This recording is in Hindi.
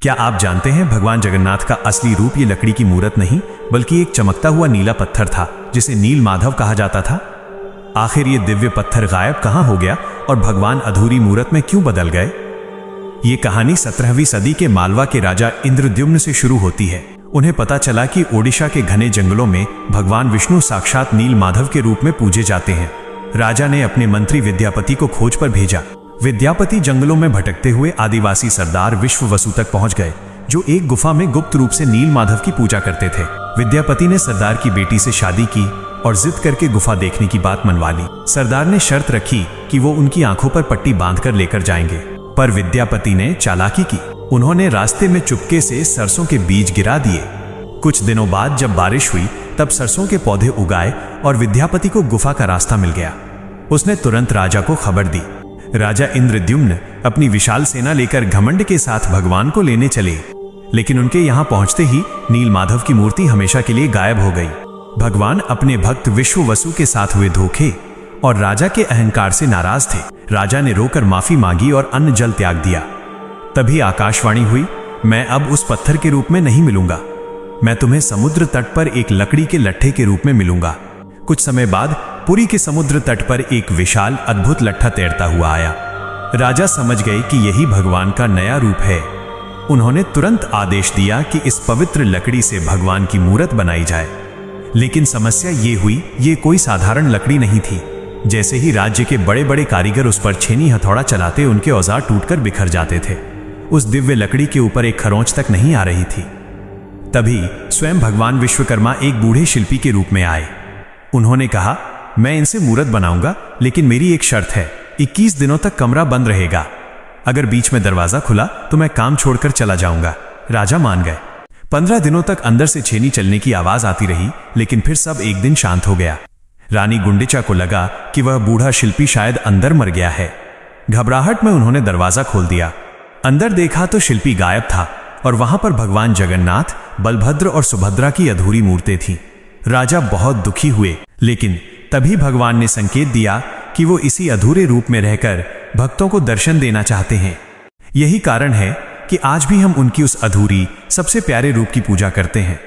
क्या आप जानते हैं भगवान जगन्नाथ का असली रूप ये लकड़ी की मूरत नहीं बल्कि एक चमकता हुआ नीला पत्थर था जिसे नील माधव कहा जाता था। आखिर ये दिव्य पत्थर गायब कहां हो गया और भगवान अधूरी मूरत में क्यों बदल गए? ये कहानी 17वीं सदी के मालवा के राजा इंद्रद्युम्न से शुरू होती है। उन्हें पता चला कि ओडिशा के घने जंगलों में भगवान विष्णु साक्षात नील माधव के रूप में पूजे जाते हैं। राजा ने अपने मंत्री विद्यापति को खोज पर भेजा। विद्यापति जंगलों में भटकते हुए आदिवासी सरदार विश्ववसु तक पहुंच गए, जो एक गुफा में गुप्त रूप से नील माधव की पूजा करते थे। विद्यापति ने सरदार की बेटी से शादी की और जिद करके गुफा देखने की बात मनवा ली। सरदार ने शर्त रखी कि वो उनकी आंखों पर पट्टी बांधकर लेकर जाएंगे, पर विद्यापति ने चालाकी की। उन्होंने रास्ते में चुपके से सरसों के बीज गिरा दिए। कुछ दिनों बाद जब बारिश हुई तब सरसों के पौधे उगाए और विद्यापति को गुफा का रास्ता मिल गया। उसने तुरंत राजा को खबर दी। राजा इंद्रद्युम्न अपनी विशाल सेना लेकर घमंड के साथ भगवान को लेने चले, लेकिन उनके यहाँ पहुंचते ही नील माधव की मूर्ति हमेशा के लिए गायब हो गई। भगवान अपने भक्त विश्ववसु के साथ हुए धोखे और राजा के अहंकार से नाराज थे। राजा ने रोकर माफी मांगी और अन्न जल त्याग दिया। तभी आकाशवाणी हुई, मैं अब उस पत्थर के रूप में नहीं मिलूंगा, मैं तुम्हें समुद्र तट पर एक लकड़ी के लट्ठे के रूप में मिलूंगा। कुछ समय बाद पुरी के समुद्र तट पर एक विशाल अद्भुत लट्ठा तैरता हुआ आया। राजा समझ गए कि यही भगवान का नया रूप है। उन्होंने तुरंत आदेश दिया कि इस पवित्र लकड़ी से भगवान की मूरत बनाई जाए। लेकिन समस्या ये हुई, ये कोई साधारण लकड़ी नहीं थी। जैसे ही राज्य के बड़े बड़े कारीगर उस पर छेनी हथौड़ा चलाते, उनके औजार टूटकर बिखर जाते थे। उस दिव्य लकड़ी के ऊपर एक खरोंच तक नहीं आ रही थी। तभी स्वयं भगवान विश्वकर्मा एक बूढ़े शिल्पी के रूप में आए। उन्होंने कहा, मैं इनसे मूरत बनाऊंगा, लेकिन मेरी एक शर्त है, 21 दिनों तक कमरा बंद रहेगा। अगर बीच में दरवाजा खुला तो मैं काम छोड़कर चला जाऊंगा। राजा मान गए। 15 दिनों तक अंदर से छेनी चलने की आवाज आती रही, लेकिन फिर सब एक दिन शांत हो गया। रानी गुंडिचा को लगा कि वह बूढ़ा शिल्पी शायद अंदर मर गया है। घबराहट में उन्होंने दरवाजा खोल दिया। अंदर देखा तो शिल्पी गायब था और वहां पर भगवान जगन्नाथ, बलभद्र और सुभद्रा की अधूरी मूर्तें थीं। राजा बहुत दुखी हुए, लेकिन तभी भगवान ने संकेत दिया कि वो इसी अधूरे रूप में रहकर भक्तों को दर्शन देना चाहते हैं। यही कारण है कि आज भी हम उनकी उस अधूरी, सबसे प्यारे रूप की पूजा करते हैं।